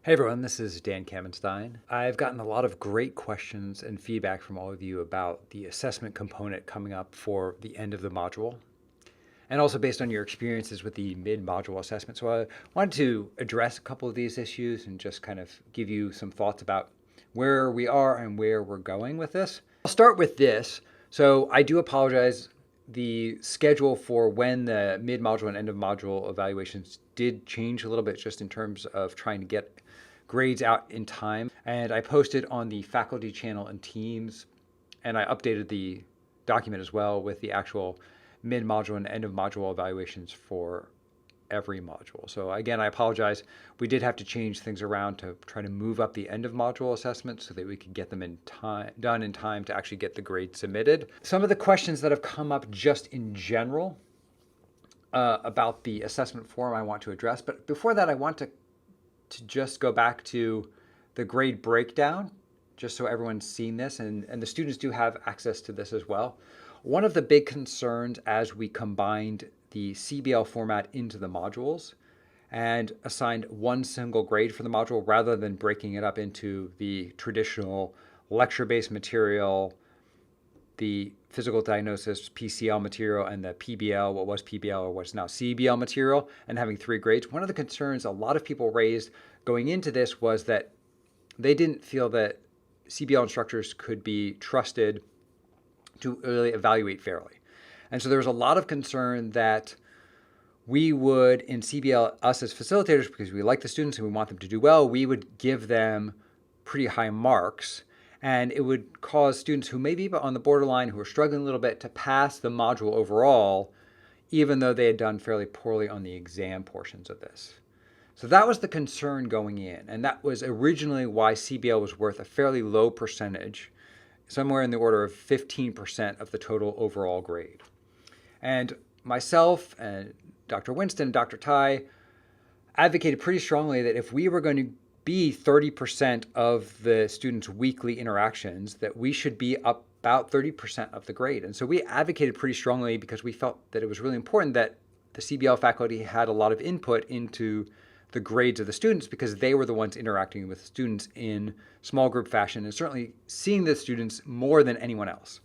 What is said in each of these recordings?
Hey everyone, this is Dan Kamenstein. I've gotten a lot of great questions and feedback from all of you about the assessment component coming up for the end of the module, and also based on your experiences with the mid-module assessment. So I wanted to address a couple of these issues and just kind of give you some thoughts about where we are and where we're going with this. I'll start with this. So I do apologize. The schedule for when the mid-module and end-of-module evaluations did change a little bit just in terms of trying to get grades out in time. And I posted on the faculty channel and Teams, and I updated the document as well with the actual mid-module and end-of-module evaluations for every module. So again, I apologize. We did have to change things around to try to move up the end-of-module assessments so that we could get them done in time to actually get the grade submitted. Some of the questions that have come up just in general about the assessment form I want to address. But before that, I want to just go back to the grade breakdown, just so everyone's seen this, and the students do have access to this as well. One of the big concerns as we combined the CBL format into the modules and assigned one single grade for the module rather than breaking it up into the traditional lecture-based material, the physical diagnosis PCL material, and the PBL, what was PBL or what's now CBL material, and having 3 grades. One of the concerns a lot of people raised going into this was that they didn't feel that CBL instructors could be trusted to really evaluate fairly. And so there was a lot of concern that we would, in CBL, us as facilitators, because we like the students and we want them to do well, we would give them pretty high marks. And it would cause students who may be on the borderline, who are struggling a little bit, to pass the module overall, even though they had done fairly poorly on the exam portions of this. So that was the concern going in. And that was originally why CBL was worth a fairly low percentage, somewhere in the order of 15% of the total overall grade. And myself and Dr. Winston and Dr. Tai advocated pretty strongly that if we were going to be 30% of the students' weekly interactions, that we should be about 30% of the grade. And so we advocated pretty strongly because we felt that it was really important that the CBL faculty had a lot of input into the grades of the students because they were the ones interacting with students in small group fashion and certainly seeing the students more than anyone else.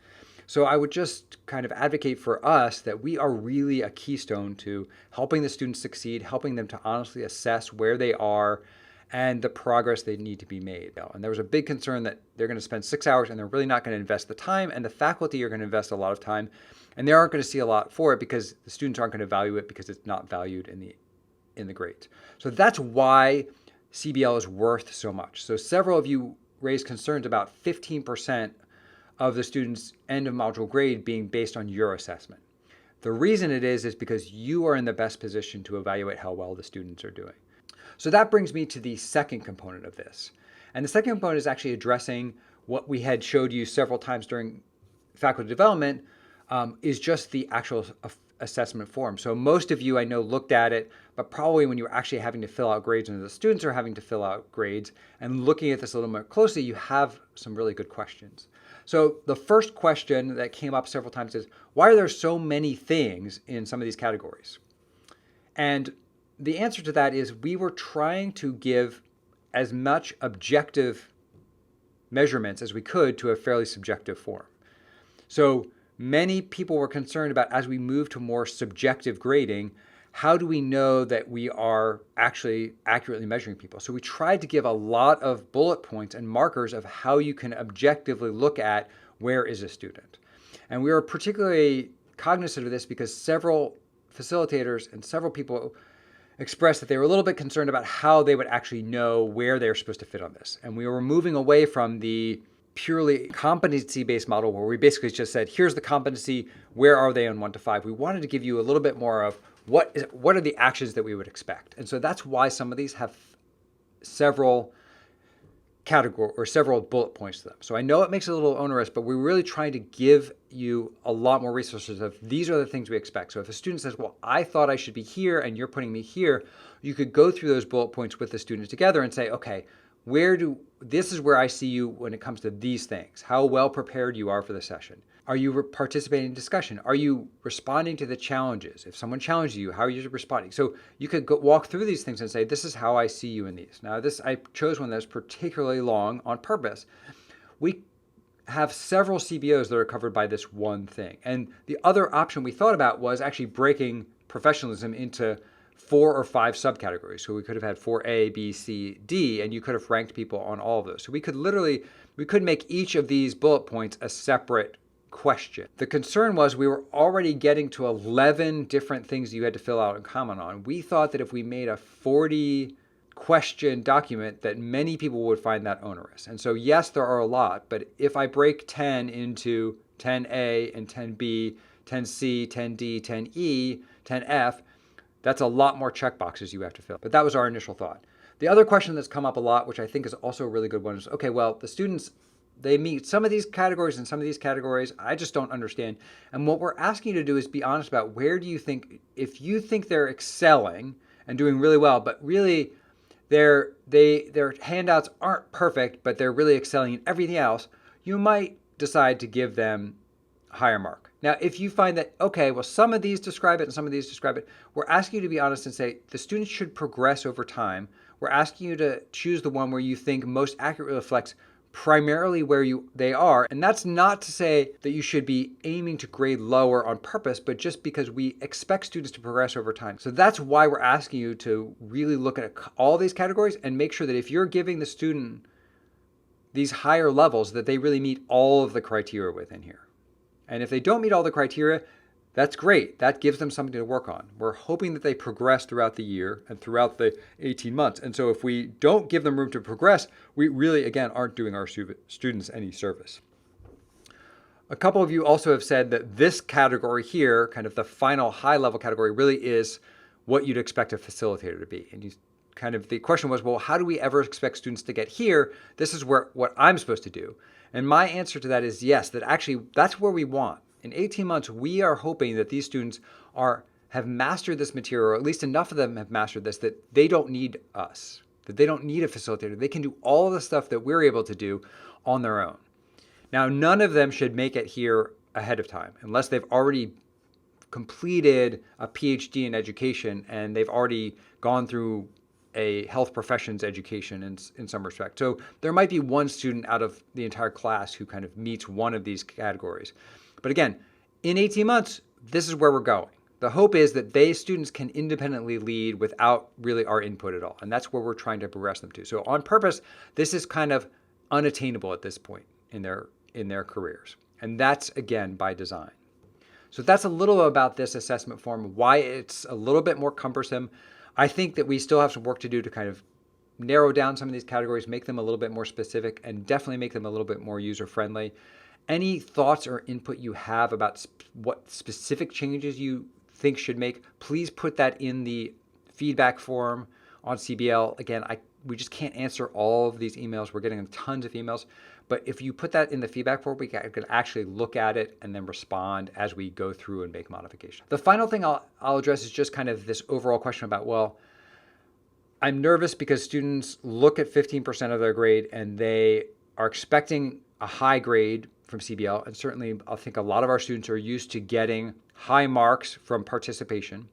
So I would just kind of advocate for us that we are really a keystone to helping the students succeed, helping them to honestly assess where they are and the progress they need to be made. And there was a big concern that they're going to spend 6 hours and they're really not going to invest the time, and the faculty are going to invest a lot of time, and they aren't going to see a lot for it because the students aren't going to value it because it's not valued in the grades. So that's why CBL is worth so much. So several of you raised concerns about 15% of the students' end of module grade being based on your assessment. The reason it is because you are in the best position to evaluate how well the students are doing. So that brings me to the second component of this. And the second component is actually addressing what we had showed you several times during faculty development, is just the actual assessment form. So most of you I know looked at it, but probably when you were actually having to fill out grades and the students are having to fill out grades and looking at this a little more closely, you have some really good questions. So the first question that came up several times is, why are there so many things in some of these categories? And the answer to that is we were trying to give as much objective measurements as we could to a fairly subjective form. So many people were concerned about, as we move to more subjective grading, how do we know that we are actually accurately measuring people? So we tried to give a lot of bullet points and markers of how you can objectively look at where is a student. And we were particularly cognizant of this because several facilitators and several people expressed that they were a little bit concerned about how they would actually know where they're supposed to fit on this. And we were moving away from the purely competency-based model where we basically just said, here's the competency, where are they on 1 to 5? We wanted to give you a little bit more of what are the actions that we would expect. And so that's why some of these have several category or several bullet points to them. So I know it makes it a little onerous, but we're really trying to give you a lot more resources of these are the things we expect. So if a student says, well, I thought I should be here and you're putting me here, you could go through those bullet points with the students together and say, okay, this is where I see you when it comes to these things, how well prepared you are for the session. Are you participating in discussion? Are you responding to the challenges? If someone challenges you, how are you responding? So you could walk through these things and say, this is how I see you in these. Now, I chose one that's particularly long on purpose. We have several CBOs that are covered by this one thing. And the other option we thought about was actually breaking professionalism into 4 or 5 subcategories. So we could have had 4A, B, C, D, and you could have ranked people on all of those. So we could make each of these bullet points a separate question. The concern was we were already getting to 11 different things you had to fill out and comment on. We thought that if we made a 40 question document that many people would find that onerous. And so yes, there are a lot, but if I break 10 into 10A and 10B, 10C, 10D, 10E, 10F, that's a lot more checkboxes you have to fill. But that was our initial thought. The other question that's come up a lot, which I think is also a really good one, is, okay, well, the students, they meet some of these categories and some of these categories. I just don't understand. And what we're asking you to do is be honest about where do you think, if you think they're excelling and doing really well, but really their handouts aren't perfect, but they're really excelling in everything else, you might decide to give them a higher mark. Now, if you find that, okay, well, some of these describe it and some of these describe it, we're asking you to be honest and say the students should progress over time. We're asking you to choose the one where you think most accurately reflects primarily where they are. And that's not to say that you should be aiming to grade lower on purpose, but just because we expect students to progress over time. So that's why we're asking you to really look at all these categories and make sure that if you're giving the student these higher levels, that they really meet all of the criteria within here. And if they don't meet all the criteria, that's great. That gives them something to work on. We're hoping that they progress throughout the year and throughout the 18 months. And so if we don't give them room to progress, we really, again, aren't doing our students any service. A couple of you also have said that this category here, kind of the final high-level category, really is what you'd expect a facilitator to be. And the question was, well, how do we ever expect students to get here? This is what I'm supposed to do. And my answer to that is yes, that actually that's where we want. In 18 months, we are hoping that these students have mastered this material, or at least enough of them have mastered this, that they don't need us, that they don't need a facilitator. They can do all of the stuff that we're able to do on their own. Now, none of them should make it here ahead of time, unless they've already completed a PhD in education and they've already gone through a health professions education in some respect. So there might be one student out of the entire class who kind of meets one of these categories. But again, in 18 months, this is where we're going. The hope is that students can independently lead without really our input at all. And that's where we're trying to progress them to. So on purpose, this is kind of unattainable at this point in their careers. And that's, again, by design. So that's a little about this assessment form, why it's a little bit more cumbersome. I think that we still have some work to do to kind of narrow down some of these categories, make them a little bit more specific, and definitely make them a little bit more user-friendly. Any thoughts or input you have about what specific changes you think should make, please put that in the feedback form on CBL. Again, we just can't answer all of these emails. We're getting tons of emails. But if you put that in the feedback form, we can actually look at it and then respond as we go through and make modifications. The final thing I'll address is just kind of this overall question about, well, I'm nervous because students look at 15% of their grade and they are expecting a high grade from CBL. And certainly, I think a lot of our students are used to getting high marks from participation.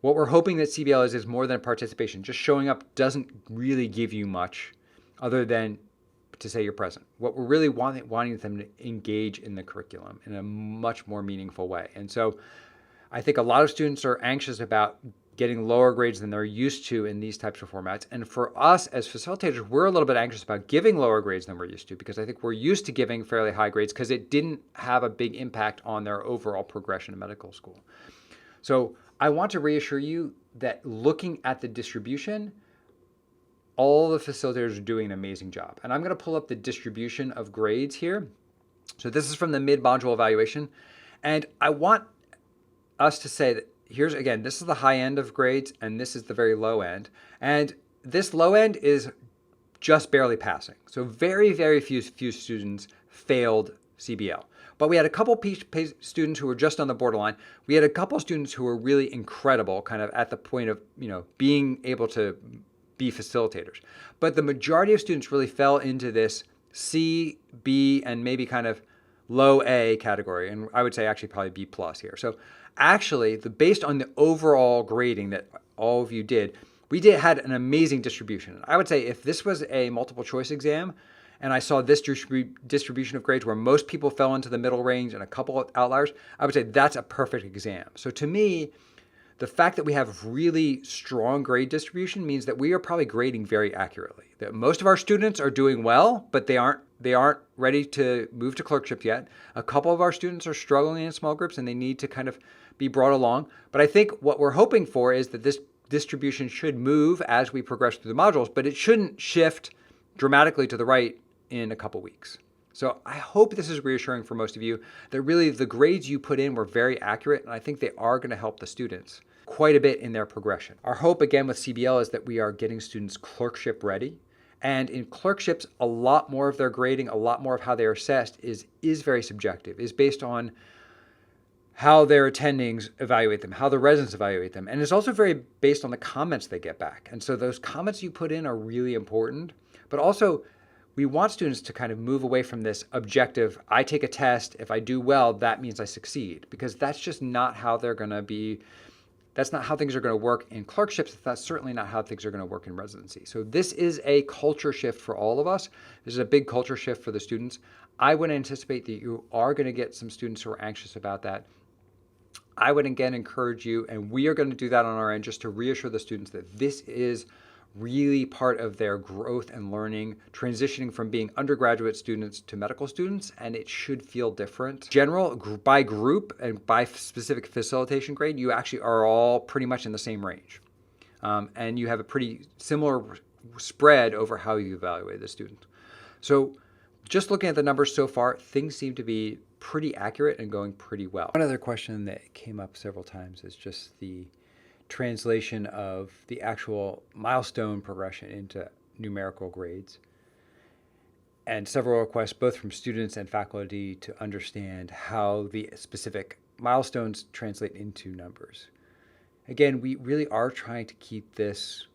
What we're hoping that CBL is more than participation. Just showing up doesn't really give you much other than to say you're present. What we're really wanting them to engage in the curriculum in a much more meaningful way. And so I think a lot of students are anxious about getting lower grades than they're used to in these types of formats. And for us as facilitators, we're a little bit anxious about giving lower grades than we're used to, because I think we're used to giving fairly high grades because it didn't have a big impact on their overall progression in medical school. So I want to reassure you that looking at the distribution, all the facilitators are doing an amazing job. And I'm going to pull up the distribution of grades here. So this is from the mid-module evaluation. And I want us to say that here's, again, this is the high end of grades and this is the very low end. And this low end is just barely passing. So very, very few students failed CBL. But we had a couple students who were just on the borderline. We had a couple students who were really incredible, kind of at the point of, being able to be facilitators. But the majority of students really fell into this C, B, and maybe kind of low A category, and I would say actually probably B plus here. So actually, based on the overall grading that all of you did, had an amazing distribution. I would say if this was a multiple choice exam and I saw this distribution of grades where most people fell into the middle range and a couple of outliers, I would say that's a perfect exam. So to me, the fact that we have really strong grade distribution means that we are probably grading very accurately. That most of our students are doing well, but they aren't ready to move to clerkship yet. A couple of our students are struggling in small groups and they need to kind of be brought along. But I think what we're hoping for is that this distribution should move as we progress through the modules, but it shouldn't shift dramatically to the right in a couple weeks. So I hope this is reassuring for most of you that really the grades you put in were very accurate, and I think they are going to help the students quite a bit in their progression. Our hope again with CBL is that we are getting students clerkship ready. And in clerkships, a lot more of their grading, a lot more of how they're assessed is very subjective, is based on how their attendings evaluate them, how the residents evaluate them. And it's also very based on the comments they get back. And so those comments you put in are really important. But also, we want students to kind of move away from this objective, I take a test, if I do well, that means I succeed. Because that's just not how they're going to be. That's not how things are going to work in clerkships. That's certainly not how things are going to work in residency. So this is a culture shift for all of us. This is a big culture shift for the students. I would anticipate that you are going to get some students who are anxious about that. I would again encourage you, and we are going to do that on our end just to reassure the students that this is really part of their growth and learning, transitioning from being undergraduate students to medical students, and it should feel different. General, by group and by specific facilitation grade, you actually are all pretty much in the same range. And you have a pretty similar spread over how you evaluate the student. So just looking at the numbers so far, things seem to be pretty accurate and going pretty well. One other question that came up several times is just the translation of the actual milestone progression into numerical grades. And several requests both from students and faculty to understand how the specific milestones translate into numbers. Again, we really are trying to keep this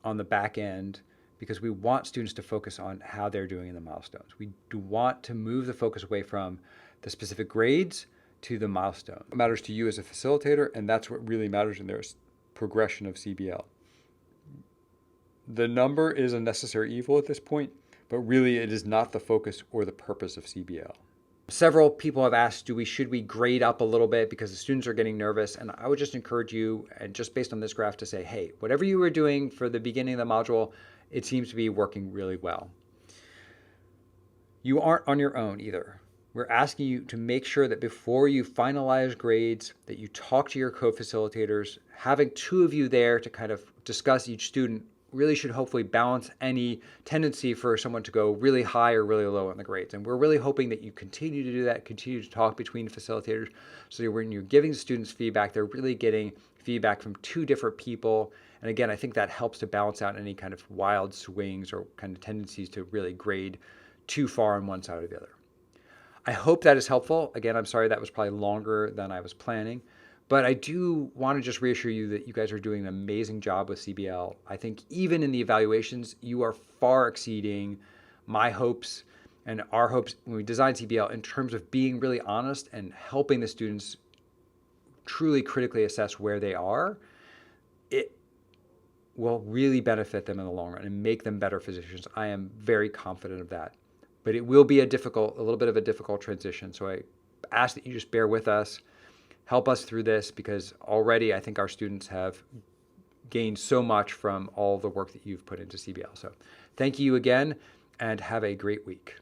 on the back end because we want students to focus on how they're doing in the milestones. We do want to move the focus away from the specific grades to the milestone. It matters to you as a facilitator, and that's what really matters in their progression of CBL. The number is a necessary evil at this point, but really it is not the focus or the purpose of CBL. Several people have asked, should we grade up a little bit because the students are getting nervous? And I would just encourage you, and just based on this graph, to say, hey, whatever you were doing for the beginning of the module, it seems to be working really well. You aren't on your own either. We're asking you to make sure that before you finalize grades, that you talk to your co-facilitators. Having two of you there to kind of discuss each student really should hopefully balance any tendency for someone to go really high or really low on the grades. And we're really hoping that you continue to do that, continue to talk between facilitators, so that when you're giving students feedback, they're really getting feedback from two different people. And again, I think that helps to balance out any kind of wild swings or kind of tendencies to really grade too far on one side or the other. I hope that is helpful. Again, I'm sorry that was probably longer than I was planning, but I do want to just reassure you that you guys are doing an amazing job with CBL. I think even in the evaluations, you are far exceeding my hopes and our hopes when we designed CBL in terms of being really honest and helping the students truly critically assess where they are. It will really benefit them in the long run and make them better physicians. I am very confident of that. But it will be a little bit of a difficult transition. So I ask that you just bear with us, help us through this, because already I think our students have gained so much from all the work that you've put into CBL. So thank you again, and have a great week.